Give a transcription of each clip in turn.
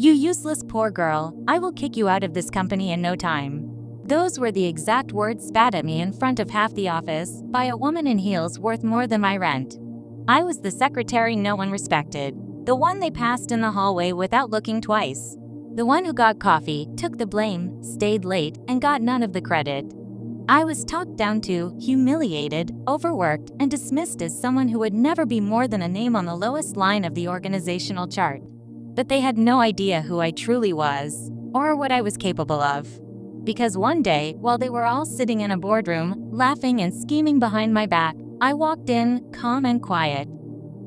"You useless poor girl, I will kick you out of this company in no time." Those were the exact words spat at me in front of half the office by a woman in heels worth more than my rent. I was the secretary no one respected, the one they passed in the hallway without looking twice, the one who got coffee, took the blame, stayed late, and got none of the credit. I was talked down to, humiliated, overworked, and dismissed as someone who would never be more than a name on the lowest line of the organizational chart. But they had no idea who I truly was, or what I was capable of. Because one day, while they were all sitting in a boardroom, laughing and scheming behind my back, I walked in, calm and quiet,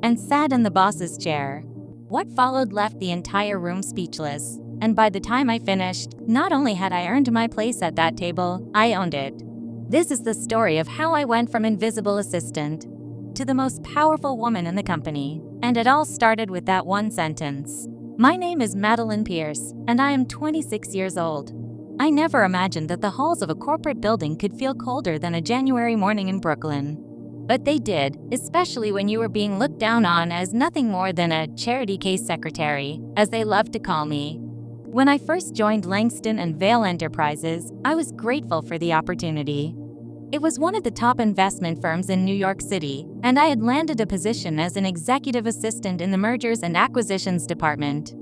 and sat in the boss's chair. What followed left the entire room speechless, and by the time I finished, not only had I earned my place at that table, I owned it. This is the story of how I went from invisible assistant to the most powerful woman in the company, and it all started with that one sentence. My name is Madeline Pierce, and I am 26 years old. I never imagined that the halls of a corporate building could feel colder than a January morning in Brooklyn. But they did, especially when you were being looked down on as nothing more than a charity case secretary, as they loved to call me. When I first joined Langston and Vail Enterprises, I was grateful for the opportunity. It was one of the top investment firms in New York City, and I had landed a position as an executive assistant in the mergers and acquisitions department.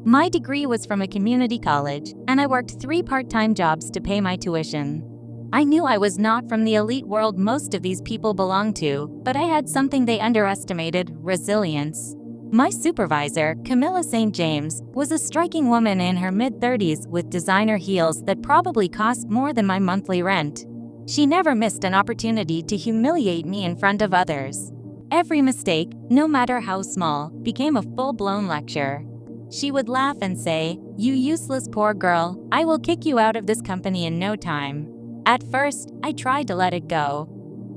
My degree was from a community college, and I worked 3 part-time jobs to pay my tuition. I knew I was not from the elite world most of these people belonged to, but I had something they underestimated: resilience. My supervisor, Camilla St. James, was a striking woman in her mid-30s with designer heels that probably cost more than my monthly rent. She never missed an opportunity to humiliate me in front of others. Every mistake, no matter how small, became a full-blown lecture. She would laugh and say, "You useless poor girl, I will kick you out of this company in no time." At first, I tried to let it go.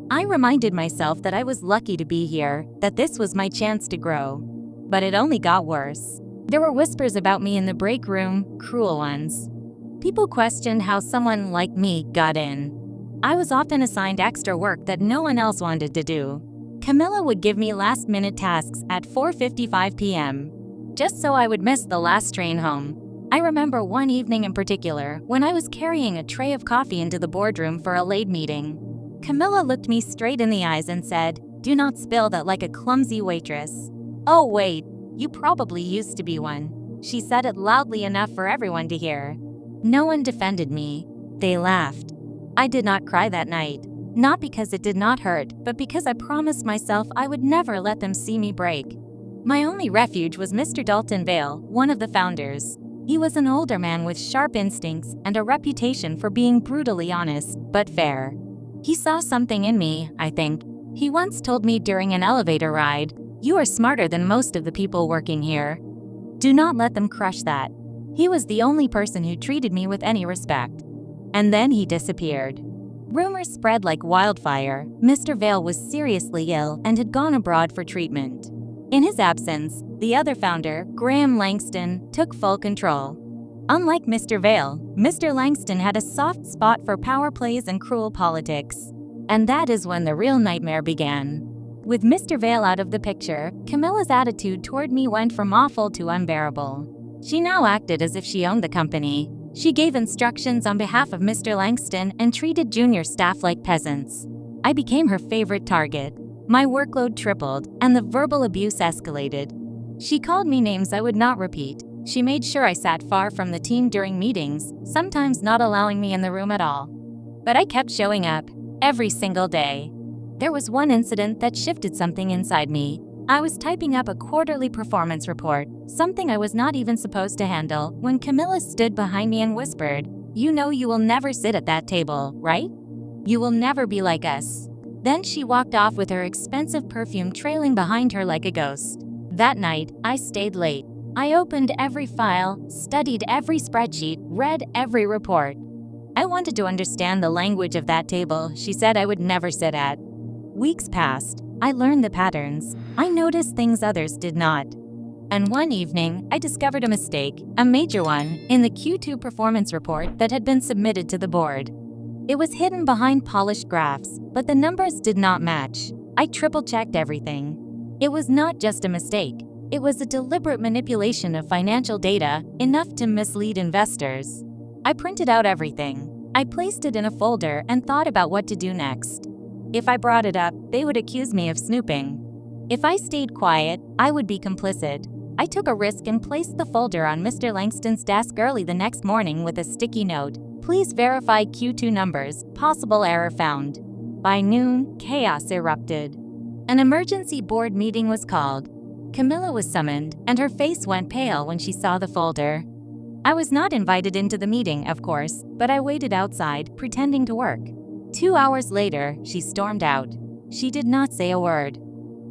I reminded myself that I was lucky to be here, that this was my chance to grow. But it only got worse. There were whispers about me in the break room, cruel ones. People questioned how someone like me got in. I was often assigned extra work that no one else wanted to do. Camilla would give me last-minute tasks at 4:55 p.m. just so I would miss the last train home. I remember one evening in particular when I was carrying a tray of coffee into the boardroom for a late meeting. Camilla looked me straight in the eyes and said, "Do not spill that like a clumsy waitress." "Oh wait, you probably used to be one." She said it loudly enough for everyone to hear. No one defended me. They laughed. I did not cry that night. Not because it did not hurt, but because I promised myself I would never let them see me break. My only refuge was Mr. Dalton Vail, one of the founders. He was an older man with sharp instincts and a reputation for being brutally honest, but fair. He saw something in me, I think. He once told me during an elevator ride, "You are smarter than most of the people working here. Do not let them crush that." He was the only person who treated me with any respect. And then he disappeared. Rumors spread like wildfire. Mr. Vail was seriously ill and had gone abroad for treatment. In his absence, the other founder, Graham Langston, took full control. Unlike Mr. Vail, Mr. Langston had a soft spot for power plays and cruel politics. And that is when the real nightmare began. With Mr. Vail out of the picture, Camilla's attitude toward me went from awful to unbearable. She now acted as if she owned the company. She gave instructions on behalf of Mr. Langston and treated junior staff like peasants. I became her favorite target. My workload tripled, and the verbal abuse escalated. She called me names I would not repeat. She made sure I sat far from the team during meetings, sometimes not allowing me in the room at all. But I kept showing up, every single day. There was one incident that shifted something inside me. I was typing up a quarterly performance report, something I was not even supposed to handle, when Camilla stood behind me and whispered, "You know you will never sit at that table, right? You will never be like us." Then she walked off with her expensive perfume trailing behind her like a ghost. That night, I stayed late. I opened every file, studied every spreadsheet, read every report. I wanted to understand the language of that table she said I would never sit at. Weeks passed. I learned the patterns. I noticed things others did not. And one evening, I discovered a mistake, a major one, in the Q2 performance report that had been submitted to the board. It was hidden behind polished graphs, but the numbers did not match. I triple-checked everything. It was not just a mistake. It was a deliberate manipulation of financial data, enough to mislead investors. I printed out everything. I placed it in a folder and thought about what to do next. If I brought it up, they would accuse me of snooping. If I stayed quiet, I would be complicit. I took a risk and placed the folder on Mr. Langston's desk early the next morning with a sticky note. Please verify Q2 numbers, possible error found. By noon, chaos erupted. An emergency board meeting was called. Camilla was summoned, and her face went pale when she saw the folder. I was not invited into the meeting, of course, but I waited outside, pretending to work. 2 hours later, she stormed out. She did not say a word.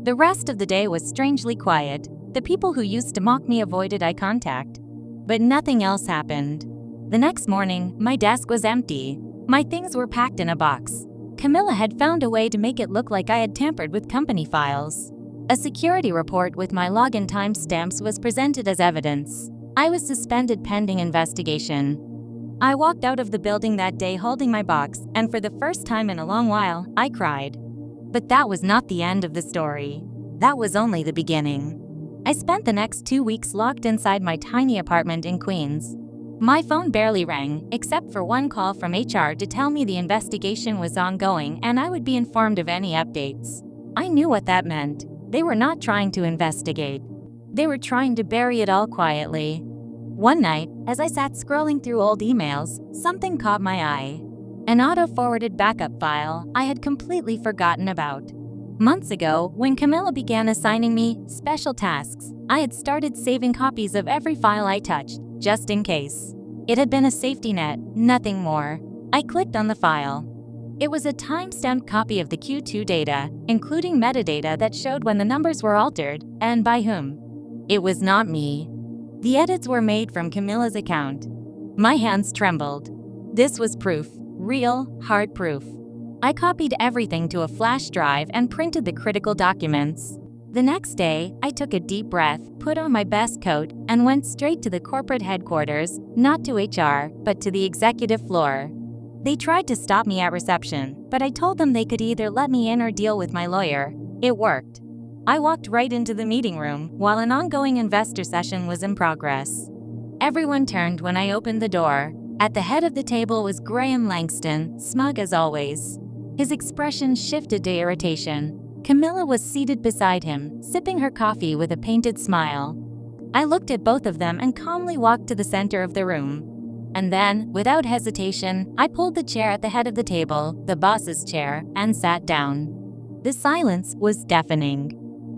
The rest of the day was strangely quiet. The people who used to mock me avoided eye contact. But nothing else happened. The next morning, my desk was empty. My things were packed in a box. Camilla had found a way to make it look like I had tampered with company files. A security report with my login timestamps was presented as evidence. I was suspended pending investigation. I walked out of the building that day holding my box, and for the first time in a long while, I cried. But that was not the end of the story. That was only the beginning. I spent the next 2 weeks locked inside my tiny apartment in Queens. My phone barely rang, except for one call from HR to tell me the investigation was ongoing and I would be informed of any updates. I knew what that meant. They were not trying to investigate. They were trying to bury it all quietly. One night, as I sat scrolling through old emails, something caught my eye. An auto-forwarded backup file I had completely forgotten about. Months ago, when Camilla began assigning me special tasks, I had started saving copies of every file I touched, just in case. It had been a safety net, nothing more. I clicked on the file. It was a time-stamped copy of the Q2 data, including metadata that showed when the numbers were altered and by whom. It was not me. The edits were made from Camilla's account. My hands trembled. This was proof, real, hard proof. I copied everything to a flash drive and printed the critical documents. The next day, I took a deep breath, put on my best coat, and went straight to the corporate headquarters, not to HR, but to the executive floor. They tried to stop me at reception, but I told them they could either let me in or deal with my lawyer. It worked. I walked right into the meeting room while an ongoing investor session was in progress. Everyone turned when I opened the door. At the head of the table was Graham Langston, smug as always. His expression shifted to irritation. Camilla was seated beside him, sipping her coffee with a painted smile. I looked at both of them and calmly walked to the center of the room. And then, without hesitation, I pulled the chair at the head of the table, the boss's chair, and sat down. The silence was deafening.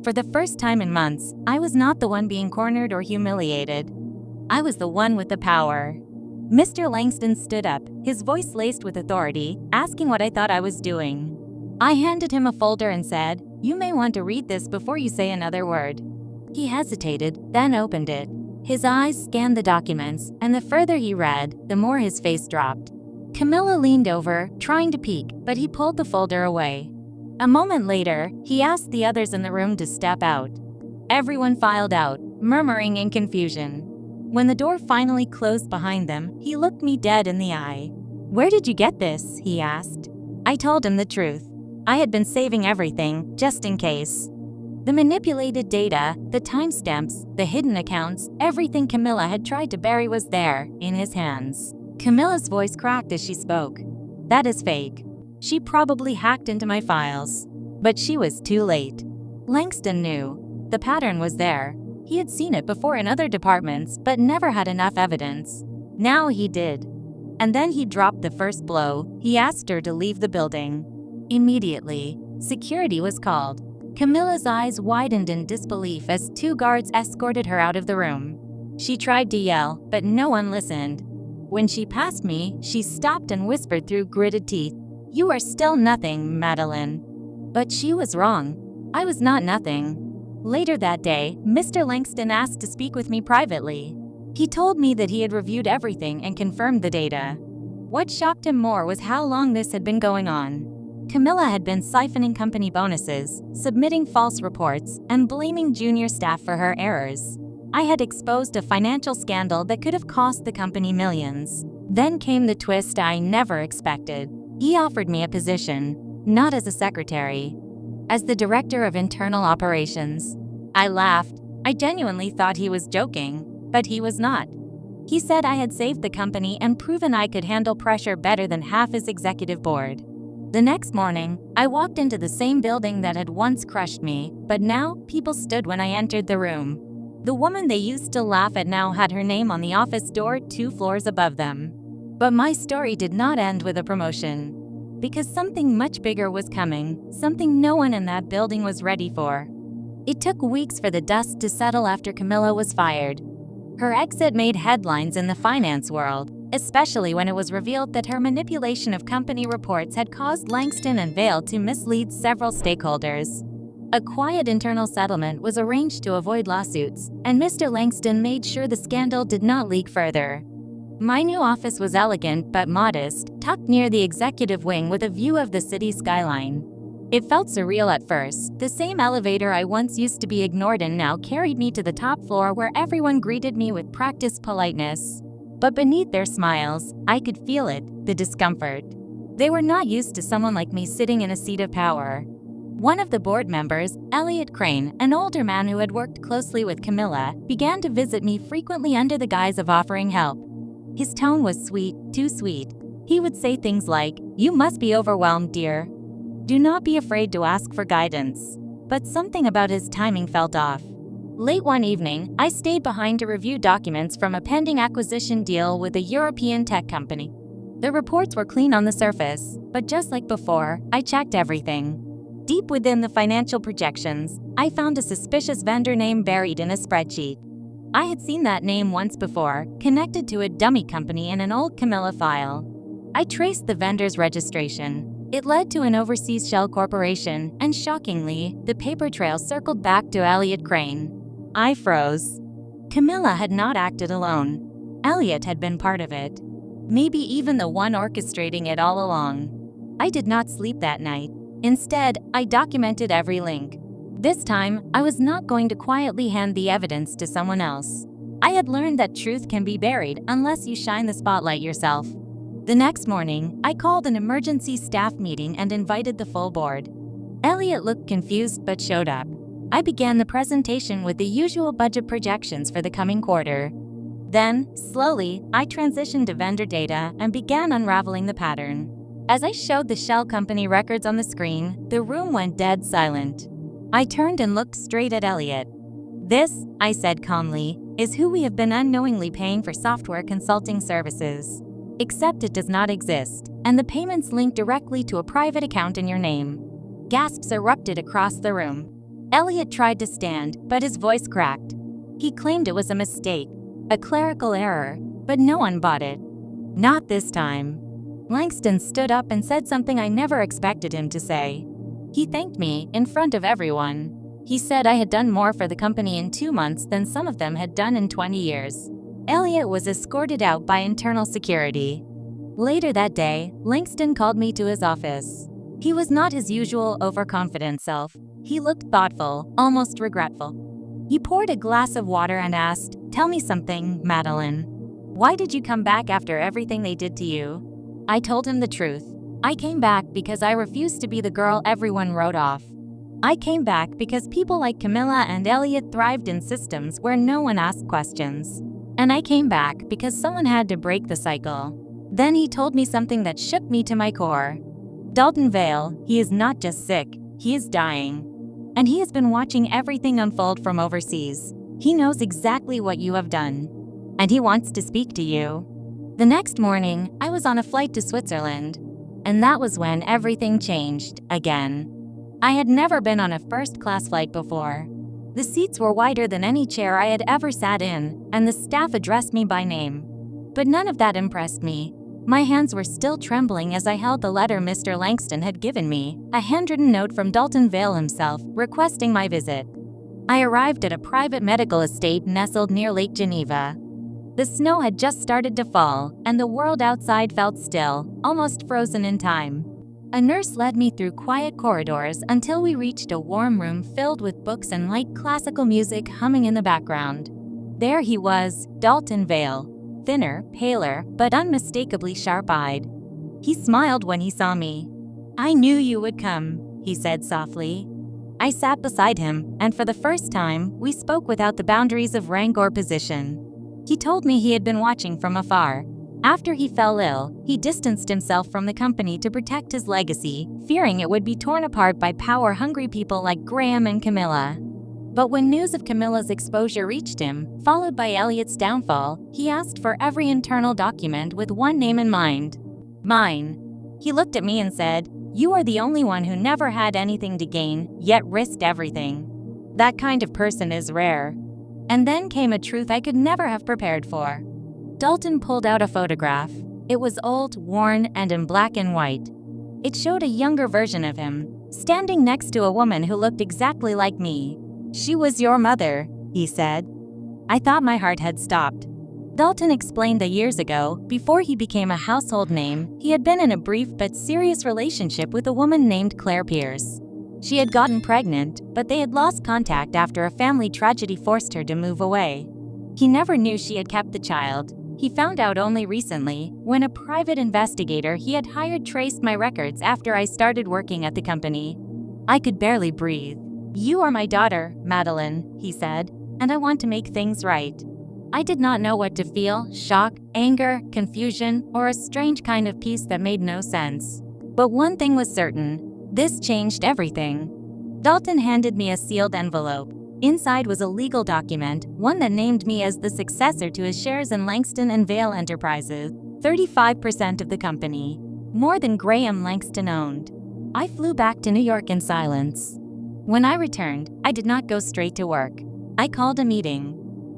For the first time in months, I was not the one being cornered or humiliated. I was the one with the power. Mr. Langston stood up, his voice laced with authority, asking what I thought I was doing. I handed him a folder and said, "You may want to read this before you say another word." He hesitated, then opened it. His eyes scanned the documents, and the further he read, the more his face dropped. Camilla leaned over, trying to peek, but he pulled the folder away. A moment later, he asked the others in the room to step out. Everyone filed out, murmuring in confusion. When the door finally closed behind them, he looked me dead in the eye. "Where did you get this?" he asked. I told him the truth. I had been saving everything, just in case. The manipulated data, the timestamps, the hidden accounts, everything Camilla had tried to bury was there, in his hands. Camilla's voice cracked as she spoke. "That is fake. She probably hacked into my files." But she was too late. Langston knew. The pattern was there. He had seen it before in other departments, but never had enough evidence. Now he did. And then he dropped the first blow. He asked her to leave the building. Immediately, security was called. Camilla's eyes widened in disbelief as 2 guards escorted her out of the room. She tried to yell, but no one listened. When she passed me, she stopped and whispered through gritted teeth, "You are still nothing, Madeline." But she was wrong. I was not nothing. Later that day, Mr. Langston asked to speak with me privately. He told me that he had reviewed everything and confirmed the data. What shocked him more was how long this had been going on. Camilla had been siphoning company bonuses, submitting false reports, and blaming junior staff for her errors. I had exposed a financial scandal that could have cost the company millions. Then came the twist I never expected. He offered me a position, not as a secretary, as the director of internal operations. I laughed. I genuinely thought he was joking, but he was not. He said I had saved the company and proven I could handle pressure better than half his executive board. The next morning, I walked into the same building that had once crushed me, but now people stood when I entered the room. The woman they used to laugh at now had her name on the office door 2 floors above them. But my story did not end with a promotion. Because something much bigger was coming, something no one in that building was ready for. It took weeks for the dust to settle after Camilla was fired. Her exit made headlines in the finance world, especially when it was revealed that her manipulation of company reports had caused Langston and Vale to mislead several stakeholders. A quiet internal settlement was arranged to avoid lawsuits, and Mr. Langston made sure the scandal did not leak further. My new office was elegant but modest, tucked near the executive wing with a view of the city skyline. It felt surreal at first. The same elevator I once used to be ignored in now carried me to the top floor where everyone greeted me with practiced politeness. But beneath their smiles, I could feel it, the discomfort. They were not used to someone like me sitting in a seat of power. One of the board members, Elliot Crane, an older man who had worked closely with Camilla, began to visit me frequently under the guise of offering help. His tone was sweet, too sweet. He would say things like, "You must be overwhelmed, dear. Do not be afraid to ask for guidance." But something about his timing felt off. Late one evening, I stayed behind to review documents from a pending acquisition deal with a European tech company. The reports were clean on the surface, but just like before, I checked everything. Deep within the financial projections, I found a suspicious vendor name buried in a spreadsheet. I had seen that name once before, connected to a dummy company in an old Camilla file. I traced the vendor's registration. It led to an overseas shell corporation, and shockingly, the paper trail circled back to Elliot Crane. I froze. Camilla had not acted alone. Elliot had been part of it. Maybe even the one orchestrating it all along. I did not sleep that night. Instead, I documented every link. This time, I was not going to quietly hand the evidence to someone else. I had learned that truth can be buried unless you shine the spotlight yourself. The next morning, I called an emergency staff meeting and invited the full board. Elliot looked confused but showed up. I began the presentation with the usual budget projections for the coming quarter. Then, slowly, I transitioned to vendor data and began unraveling the pattern. As I showed the shell company records on the screen, the room went dead silent. I turned and looked straight at Elliot. "This," I said calmly, "is who we have been unknowingly paying for software consulting services. Except it does not exist, and the payments link directly to a private account in your name." Gasps erupted across the room. Elliot tried to stand, but his voice cracked. He claimed it was a mistake, a clerical error, but no one bought it. Not this time. Langston stood up and said something I never expected him to say. He thanked me in front of everyone. He said I had done more for the company in 2 months than some of them had done in 20 years. Elliot was escorted out by internal security. Later that day, Langston called me to his office. He was not his usual overconfident self. He looked thoughtful, almost regretful. He poured a glass of water and asked, "Tell me something, Madeline. Why did you come back after everything they did to you?" I told him the truth. I came back because I refused to be the girl everyone wrote off. I came back because people like Camilla and Elliot thrived in systems where no one asked questions. And I came back because someone had to break the cycle. Then he told me something that shook me to my core. "Dalton Vale, he is not just sick, he is dying. And he has been watching everything unfold from overseas. He knows exactly what you have done. And he wants to speak to you." The next morning, I was on a flight to Switzerland. And that was when everything changed, again. I had never been on a first-class flight before. The seats were wider than any chair I had ever sat in, and the staff addressed me by name. But none of that impressed me. My hands were still trembling as I held the letter Mr. Langston had given me, a handwritten note from Dalton Vale himself, requesting my visit. I arrived at a private medical estate nestled near Lake Geneva. The snow had just started to fall, and the world outside felt still, almost frozen in time. A nurse led me through quiet corridors until we reached a warm room filled with books and light classical music humming in the background. There he was, Dalton Vale, thinner, paler, but unmistakably sharp-eyed. He smiled when he saw me. "I knew you would come," he said softly. I sat beside him, and for the first time, we spoke without the boundaries of rank or position. He told me he had been watching from afar. After he fell ill, he distanced himself from the company to protect his legacy, fearing it would be torn apart by power-hungry people like Graham and Camilla. But when news of Camilla's exposure reached him, followed by Elliot's downfall, he asked for every internal document with one name in mind. Mine. He looked at me and said, "You are the only one who never had anything to gain, yet risked everything. That kind of person is rare." And then came a truth I could never have prepared for. Dalton pulled out a photograph. It was old, worn, and in black and white. It showed a younger version of him, standing next to a woman who looked exactly like me. "She was your mother," he said. I thought my heart had stopped. Dalton explained that years ago, before he became a household name, he had been in a brief but serious relationship with a woman named Claire Pierce. She had gotten pregnant, but they had lost contact after a family tragedy forced her to move away. He never knew she had kept the child. He found out only recently, when a private investigator he had hired traced my records after I started working at the company. I could barely breathe. "You are my daughter, Madeline," he said, "and I want to make things right." I did not know what to feel: shock, anger, confusion, or a strange kind of peace that made no sense. But one thing was certain: this changed everything. Dalton handed me a sealed envelope. Inside was a legal document, one that named me as the successor to his shares in Langston and Vale Enterprises, 35% of the company, more than Graham Langston owned. I flew back to New York in silence. When I returned, I did not go straight to work. I called a meeting.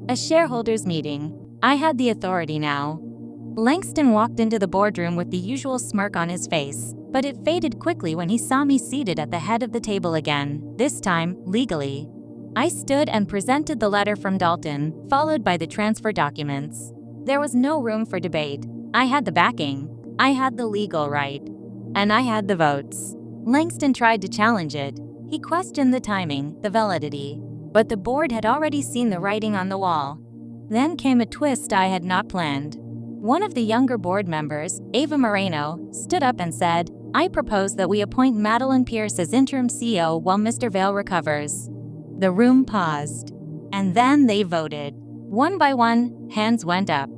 A shareholders' meeting. I had the authority now. Langston walked into the boardroom with the usual smirk on his face, but it faded quickly when he saw me seated at the head of the table again, this time, legally. I stood and presented the letter from Dalton, followed by the transfer documents. There was no room for debate. I had the backing. I had the legal right. And I had the votes. Langston tried to challenge it. He questioned the timing, the validity. But the board had already seen the writing on the wall. Then came a twist I had not planned. One of the younger board members, Ava Moreno, stood up and said, "I propose that we appoint Madeline Pierce as interim CEO while Mr. Vale recovers." The room paused. And then they voted. One by one, hands went up.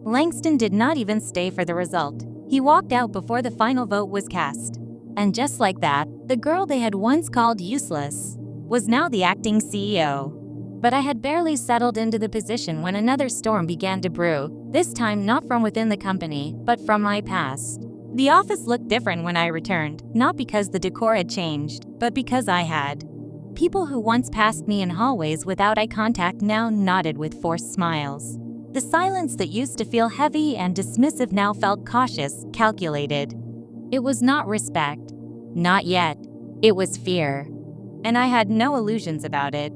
Langston did not even stay for the result. He walked out before the final vote was cast. And just like that, the girl they had once called useless was now the acting CEO. But I had barely settled into the position when another storm began to brew, this time not from within the company, but from my past. The office looked different when I returned, not because the decor had changed, but because I had. People who once passed me in hallways without eye contact now nodded with forced smiles. The silence that used to feel heavy and dismissive now felt cautious, calculated. It was not respect. Not yet. It was fear. And I had no illusions about it.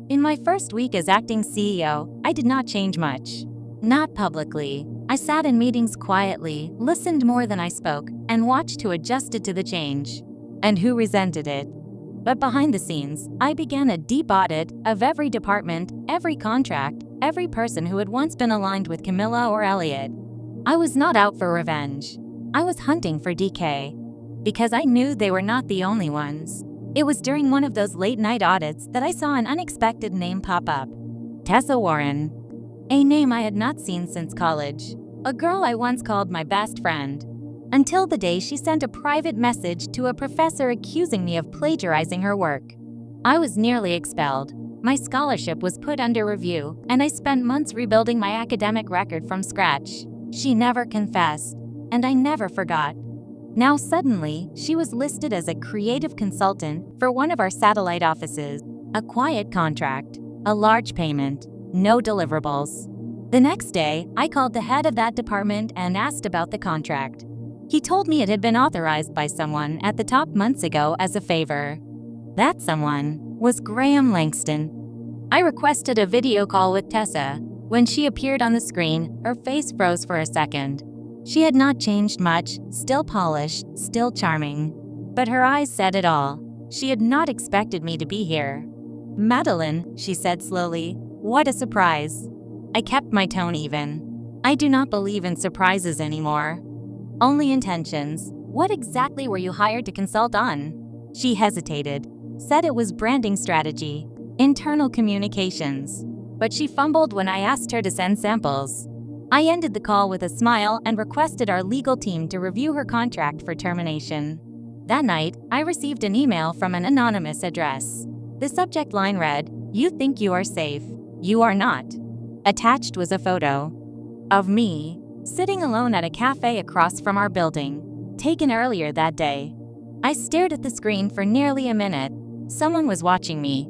In my first week as acting CEO, I did not change much. Not publicly. I sat in meetings quietly, listened more than I spoke, and watched who adjusted to the change. And who resented it. But behind the scenes, I began a deep audit of every department, every contract, every person who had once been aligned with Camilla or Elliot. I was not out for revenge. I was hunting for DK. Because I knew they were not the only ones. It was during one of those late-night audits that I saw an unexpected name pop up. Tessa Warren. A name I had not seen since college. A girl I once called my best friend. Until the day she sent a private message to a professor accusing me of plagiarizing her work. I was nearly expelled. My scholarship was put under review, and I spent months rebuilding my academic record from scratch. She never confessed, and I never forgot. Now suddenly, she was listed as a creative consultant for one of our satellite offices. A quiet contract, a large payment, no deliverables. The next day, I called the head of that department and asked about the contract. He told me it had been authorized by someone at the top months ago as a favor. That someone was Graham Langston. I requested a video call with Tessa. When she appeared on the screen, her face froze for a second. She had not changed much, still polished, still charming. But her eyes said it all. She had not expected me to be here. "Madeline," she said slowly, "what a surprise." I kept my tone even. I do not believe in surprises anymore. Only intentions. What exactly were you hired to consult on? She hesitated. said it was branding strategy, internal communications. But she fumbled when I asked her to send samples. I ended the call with a smile and requested our legal team to review her contract for termination. That night, I received an email from an anonymous address. The subject line read, "You think you are safe. You are not." Attached was a photo of me, sitting alone at a cafe across from our building, taken earlier that day. I stared at the screen for nearly a minute. Someone was watching me.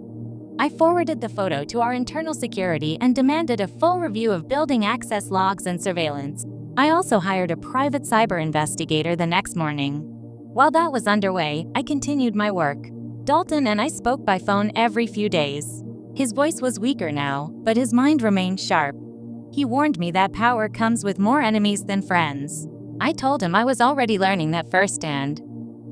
I forwarded the photo to our internal security and demanded a full review of building access logs and surveillance. I also hired a private cyber investigator the next morning. While that was underway, I continued my work. Dalton and I spoke by phone every few days. His voice was weaker now, but his mind remained sharp. He warned me that power comes with more enemies than friends. I told him I was already learning that firsthand.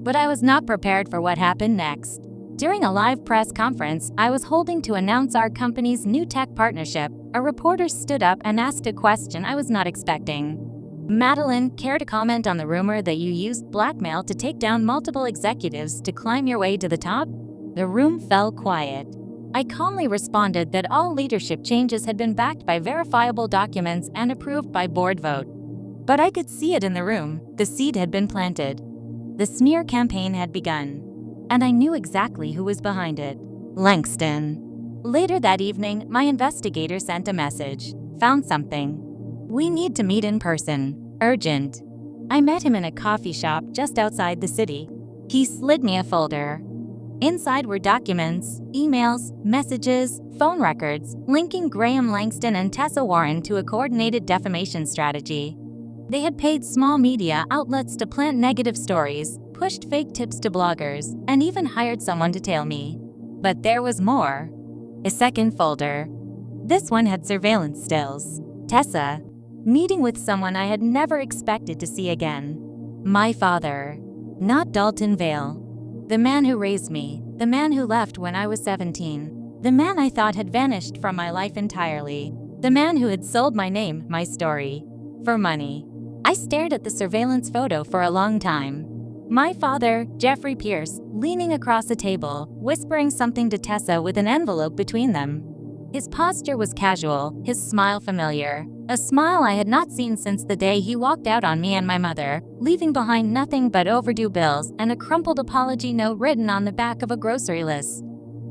But I was not prepared for what happened next. During a live press conference I was holding to announce our company's new tech partnership, a reporter stood up and asked a question I was not expecting. "Madeline, care to comment on the rumor that you used blackmail to take down multiple executives to climb your way to the top?" The room fell quiet. I calmly responded that all leadership changes had been backed by verifiable documents and approved by board vote. But I could see it in the room. The seed had been planted. The smear campaign had begun. And I knew exactly who was behind it. Langston. Later that evening, my investigator sent a message. "Found something. We need to meet in person. Urgent." I met him in a coffee shop just outside the city. He slid me a folder. Inside were documents, emails, messages, phone records, linking Graham Langston and Tessa Warren to a coordinated defamation strategy. They had paid small media outlets to plant negative stories, pushed fake tips to bloggers, and even hired someone to tail me. But there was more. A second folder. This one had surveillance stills. Tessa. Meeting with someone I had never expected to see again. My father. Not Dalton Vale. The man who raised me. The man who left when I was 17. The man I thought had vanished from my life entirely. The man who had sold my name, my story, for money. I stared at the surveillance photo for a long time. My father, Jeffrey Pierce, leaning across a table, whispering something to Tessa with an envelope between them. His posture was casual, his smile familiar, a smile I had not seen since the day he walked out on me and my mother, leaving behind nothing but overdue bills and a crumpled apology note written on the back of a grocery list.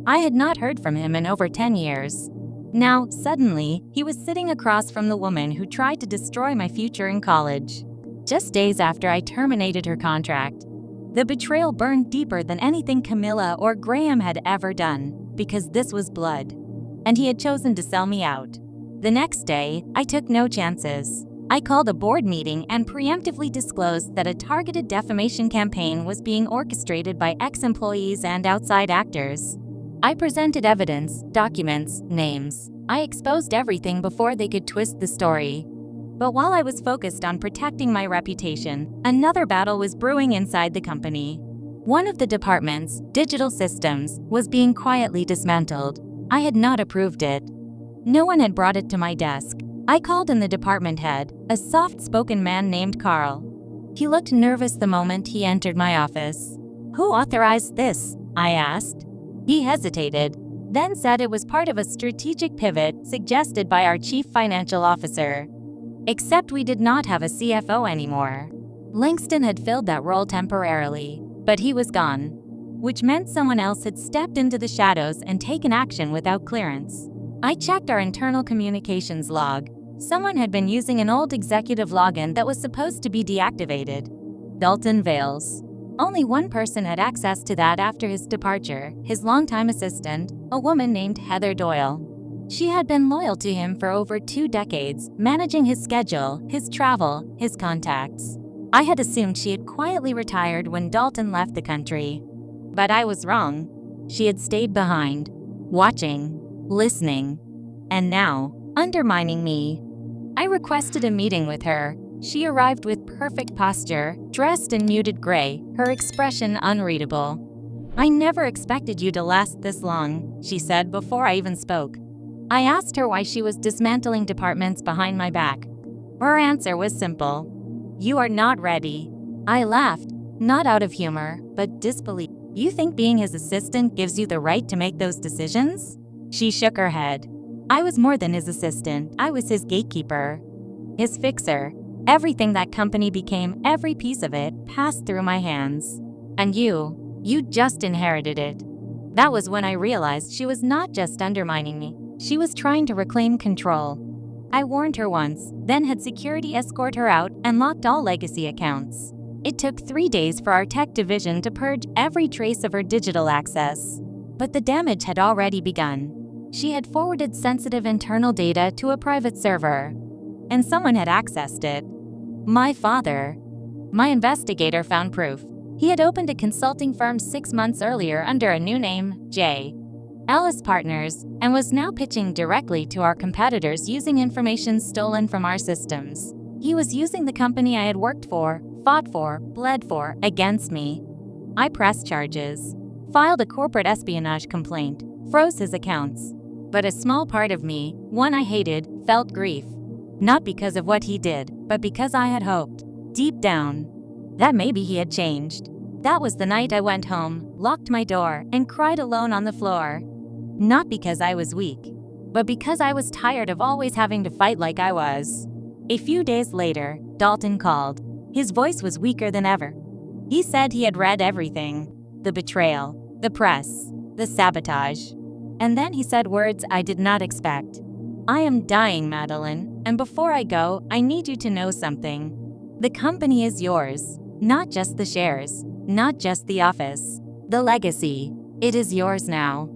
I had not heard from him in over 10 years. Now, suddenly, he was sitting across from the woman who tried to destroy my future in college. Just days after I terminated her contract. The betrayal burned deeper than anything Camilla or Graham had ever done, because this was blood. And he had chosen to sell me out. The next day, I took no chances. I called a board meeting and preemptively disclosed that a targeted defamation campaign was being orchestrated by ex-employees and outside actors. I presented evidence, documents, names. I exposed everything before they could twist the story. But while I was focused on protecting my reputation, another battle was brewing inside the company. One of the departments, digital systems, was being quietly dismantled. I had not approved it. No one had brought it to my desk. I called in the department head, a soft-spoken man named Carl. He looked nervous the moment he entered my office. "Who authorized this?" I asked. He hesitated, then said it was part of a strategic pivot suggested by our chief financial officer. Except we did not have a CFO anymore. Langston had filled that role temporarily, but he was gone, which meant someone else had stepped into the shadows and taken action without clearance. I checked our internal communications log. Someone had been using an old executive login that was supposed to be deactivated. Dalton Vales. Only one person had access to that after his departure, his longtime assistant, a woman named Heather Doyle. She had been loyal to him for over 2 decades, managing his schedule, his travel, his contacts. I had assumed she had quietly retired when Dalton left the country. But I was wrong. She had stayed behind, watching, listening, and now, undermining me. I requested a meeting with her. She arrived with perfect posture, dressed in muted gray, her expression unreadable. "I never expected you to last this long," she said before I even spoke. I asked her why she was dismantling departments behind my back. Her answer was simple. "You are not ready." I laughed, not out of humor, but disbelief. You think being his assistant gives you the right to make those decisions? She shook her head. I was more than his assistant, I was his gatekeeper. His fixer. Everything that company became, every piece of it, passed through my hands. And you just inherited it. That was when I realized she was not just undermining me, she was trying to reclaim control. I warned her once, then had security escort her out and locked all legacy accounts. It took 3 days for our tech division to purge every trace of her digital access. But the damage had already begun. She had forwarded sensitive internal data to a private server, and someone had accessed it. My father. My investigator found proof. He had opened a consulting firm 6 months earlier under a new name, J. Ellis Partners, and was now pitching directly to our competitors using information stolen from our systems. He was using the company I had worked for, fought for, bled for, against me. I pressed charges, filed a corporate espionage complaint, froze his accounts. But a small part of me, one I hated, felt grief. Not because of what he did, but because I had hoped, deep down, that maybe he had changed. That was the night I went home, locked my door, and cried alone on the floor. Not because I was weak, but because I was tired of always having to fight like I was. A few days later, Dalton called. His voice was weaker than ever. He said he had read everything. The betrayal, the press, the sabotage. And then he said words I did not expect. I am dying, Madeline, and before I go, I need you to know something. The company is yours, not just the shares, not just the office. The legacy, it is yours now.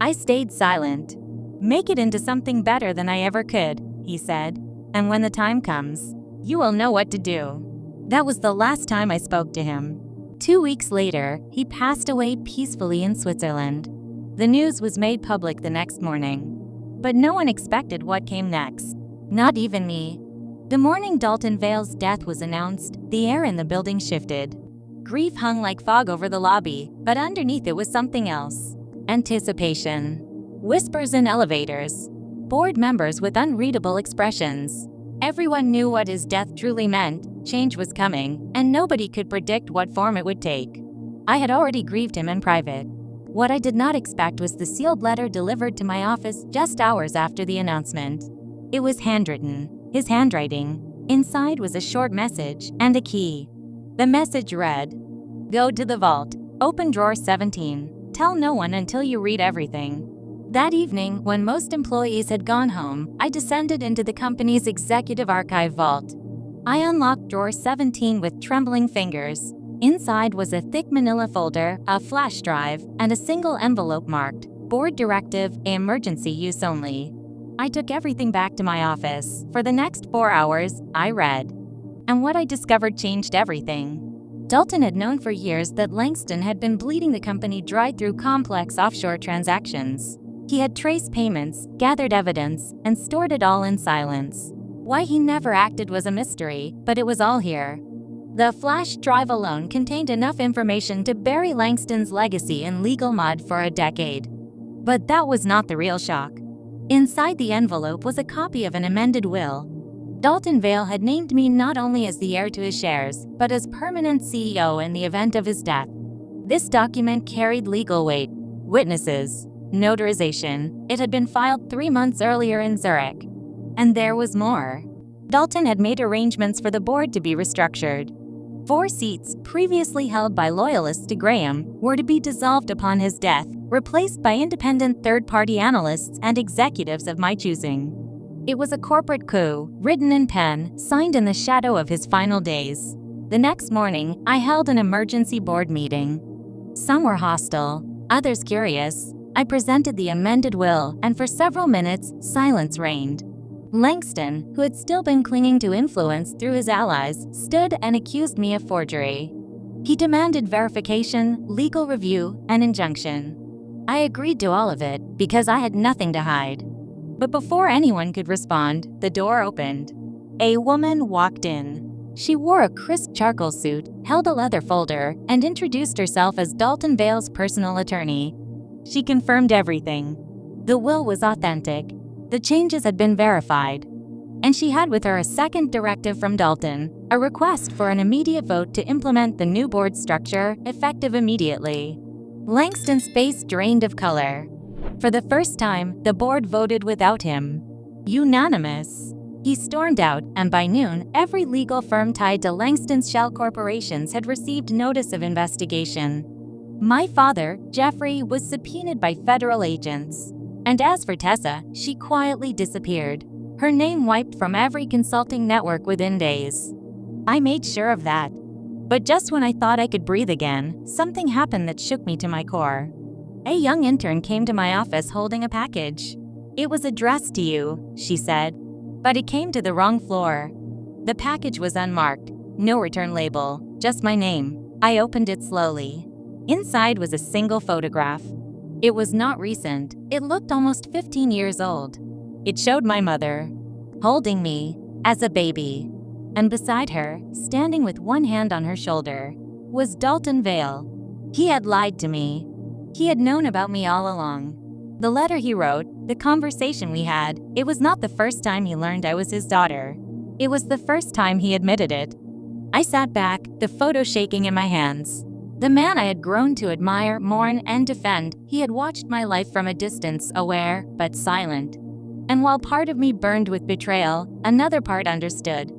I stayed silent. Make it into something better than I ever could, he said. And when the time comes, you will know what to do. That was the last time I spoke to him. 2 weeks later, he passed away peacefully in Switzerland. The news was made public the next morning. But no one expected what came next. Not even me. The morning Dalton Vale's death was announced, the air in the building shifted. Grief hung like fog over the lobby, but underneath it was something else. Anticipation. Whispers in elevators. Board members with unreadable expressions. Everyone knew what his death truly meant. Change was coming, and nobody could predict what form it would take. I had already grieved him in private. What I did not expect was the sealed letter delivered to my office just hours after the announcement. It was handwritten, his handwriting. Inside was a short message and a key. The message read, "Go to the vault, open drawer 17. Tell no one until you read everything." That evening, when most employees had gone home, I descended into the company's executive archive vault. I unlocked drawer 17 with trembling fingers. Inside was a thick manila folder, a flash drive, and a single envelope marked, Board Directive, Emergency Use Only. I took everything back to my office. For the next 4 hours, I read. And what I discovered changed everything. Dalton had known for years that Langston had been bleeding the company dry through complex offshore transactions. He had traced payments, gathered evidence, and stored it all in silence. Why he never acted was a mystery, but it was all here. The flash drive alone contained enough information to bury Langston's legacy in legal mud for a decade. But that was not the real shock. Inside the envelope was a copy of an amended will. Dalton Vale had named me not only as the heir to his shares, but as permanent CEO in the event of his death. This document carried legal weight, witnesses, notarization. It had been filed 3 months earlier in Zurich. And there was more. Dalton had made arrangements for the board to be restructured. 4 seats, previously held by loyalists to Graham, were to be dissolved upon his death, replaced by independent third-party analysts and executives of my choosing. It was a corporate coup, written in pen, signed in the shadow of his final days. The next morning, I held an emergency board meeting. Some were hostile, others curious. I presented the amended will, and for several minutes, silence reigned. Langston, who had still been clinging to influence through his allies, stood and accused me of forgery. He demanded verification, legal review, and injunction. I agreed to all of it because I had nothing to hide. But before anyone could respond, the door opened. A woman walked in. She wore a crisp charcoal suit, held a leather folder, and introduced herself as Dalton Vale's personal attorney. She confirmed everything. The will was authentic. The changes had been verified. And she had with her a second directive from Dalton, a request for an immediate vote to implement the new board structure, effective immediately. Langston's face drained of color. For the first time, the board voted without him. Unanimous. He stormed out, and by noon, every legal firm tied to Langston's shell corporations had received notice of investigation. My father, Jeffrey, was subpoenaed by federal agents. And as for Tessa, she quietly disappeared. Her name wiped from every consulting network within days. I made sure of that. But just when I thought I could breathe again, something happened that shook me to my core. A young intern came to my office holding a package. "It was addressed to you," she said. "But it came to the wrong floor." The package was unmarked, no return label, just my name. I opened it slowly. Inside was a single photograph. It was not recent. It looked almost 15 years old. It showed my mother, holding me, as a baby. And beside her, standing with one hand on her shoulder, was Dalton Vale. He had lied to me. He had known about me all along. The letter he wrote, the conversation we had, it was not the first time he learned I was his daughter. It was the first time he admitted it. I sat back, the photo shaking in my hands. The man I had grown to admire, mourn, and defend, he had watched my life from a distance, aware, but silent. And while part of me burned with betrayal, another part understood.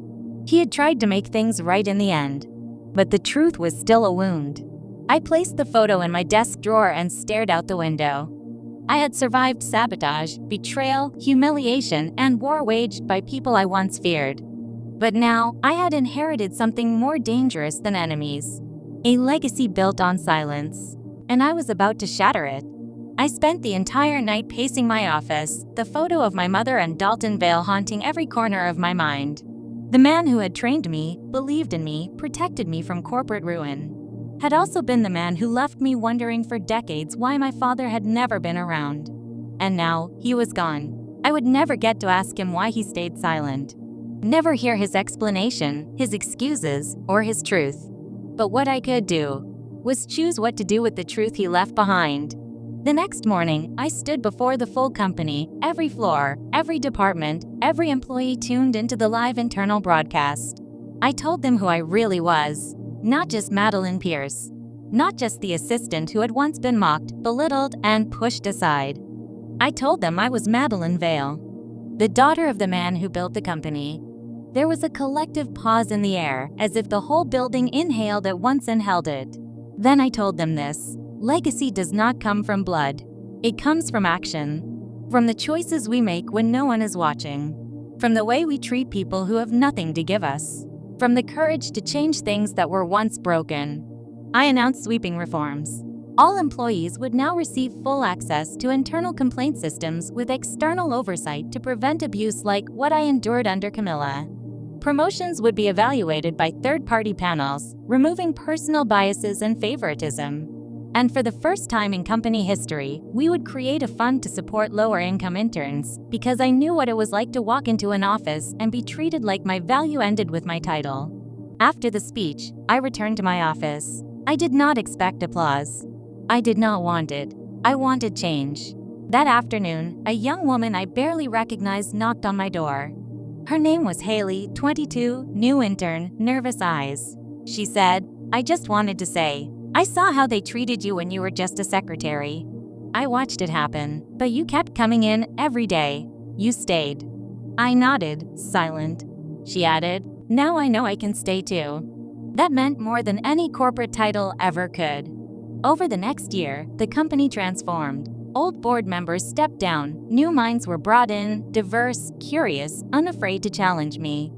He had tried to make things right in the end. But the truth was still a wound. I placed the photo in my desk drawer and stared out the window. I had survived sabotage, betrayal, humiliation, and war waged by people I once feared. But now, I had inherited something more dangerous than enemies. A legacy built on silence. And I was about to shatter it. I spent the entire night pacing my office, the photo of my mother and Dalton Vale haunting every corner of my mind. The man who had trained me, believed in me, protected me from corporate ruin, had also been the man who left me wondering for decades why my father had never been around. And now, he was gone. I would never get to ask him why he stayed silent. Never hear his explanation, his excuses, or his truth. But what I could do was choose what to do with the truth he left behind. The next morning, I stood before the full company, every floor, every department, every employee tuned into the live internal broadcast. I told them who I really was, not just Madeline Pierce, not just the assistant who had once been mocked, belittled, and pushed aside. I told them I was Madeline Vale, the daughter of the man who built the company. There was a collective pause in the air, as if the whole building inhaled at once and held it. Then I told them this. Legacy does not come from blood. It comes from action. From the choices we make when no one is watching. From the way we treat people who have nothing to give us. From the courage to change things that were once broken. I announced sweeping reforms. All employees would now receive full access to internal complaint systems with external oversight to prevent abuse like what I endured under Camilla. Promotions would be evaluated by third-party panels, removing personal biases and favoritism. And for the first time in company history, we would create a fund to support lower-income interns, because I knew what it was like to walk into an office and be treated like my value ended with my title. After the speech, I returned to my office. I did not expect applause. I did not want it. I wanted change. That afternoon, a young woman I barely recognized knocked on my door. Her name was Haley, 22, new intern, nervous eyes. She said, "I just wanted to say, I saw how they treated you when you were just a secretary. I watched it happen, but you kept coming in every day. You stayed." I nodded, silent. She added, "Now I know I can stay too." That meant more than any corporate title ever could. Over the next year, the company transformed. Old board members stepped down, new minds were brought in, diverse, curious, unafraid to challenge me.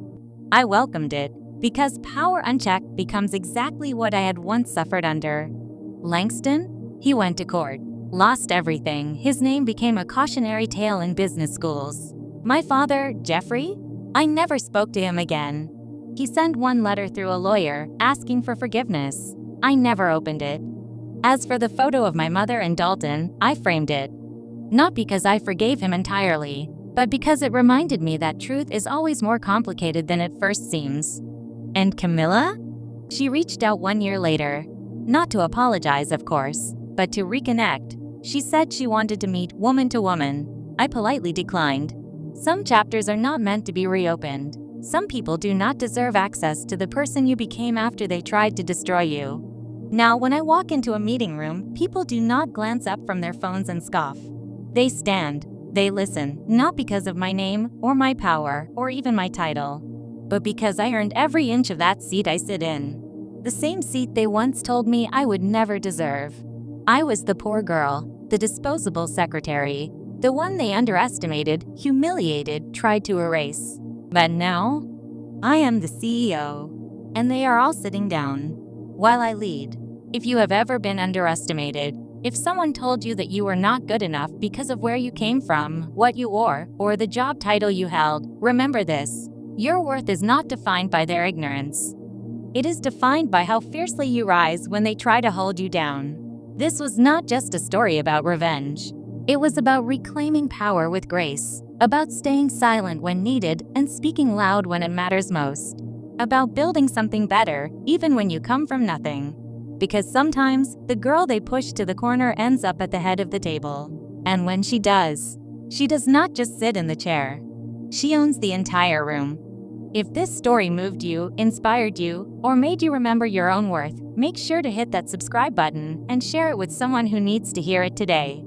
I welcomed it, because power unchecked becomes exactly what I had once suffered under. Langston? He went to court, lost everything. His name became a cautionary tale in business schools. My father, Jeffrey? I never spoke to him again. He sent one letter through a lawyer, asking for forgiveness. I never opened it. As for the photo of my mother and Dalton, I framed it. Not because I forgave him entirely, but because it reminded me that truth is always more complicated than it first seems. And Camilla? She reached out 1 year later. Not to apologize, of course, but to reconnect. She said she wanted to meet woman to woman. I politely declined. Some chapters are not meant to be reopened. Some people do not deserve access to the person you became after they tried to destroy you. Now, when I walk into a meeting room, people do not glance up from their phones and scoff. They stand, they listen, not because of my name or my power or even my title, but because I earned every inch of that seat I sit in. The same seat they once told me I would never deserve. I was the poor girl, the disposable secretary, the one they underestimated, humiliated, tried to erase. But now, I am the CEO, and they are all sitting down while I lead. If you have ever been underestimated, if someone told you that you were not good enough because of where you came from, what you wore, or the job title you held, remember this: your worth is not defined by their ignorance. It is defined by how fiercely you rise when they try to hold you down. This was not just a story about revenge. It was about reclaiming power with grace, about staying silent when needed and speaking loud when it matters most, about building something better even when you come from nothing. Because sometimes, the girl they push to the corner ends up at the head of the table. And when she does not just sit in the chair. She owns the entire room. If this story moved you, inspired you, or made you remember your own worth, make sure to hit that subscribe button and share it with someone who needs to hear it today.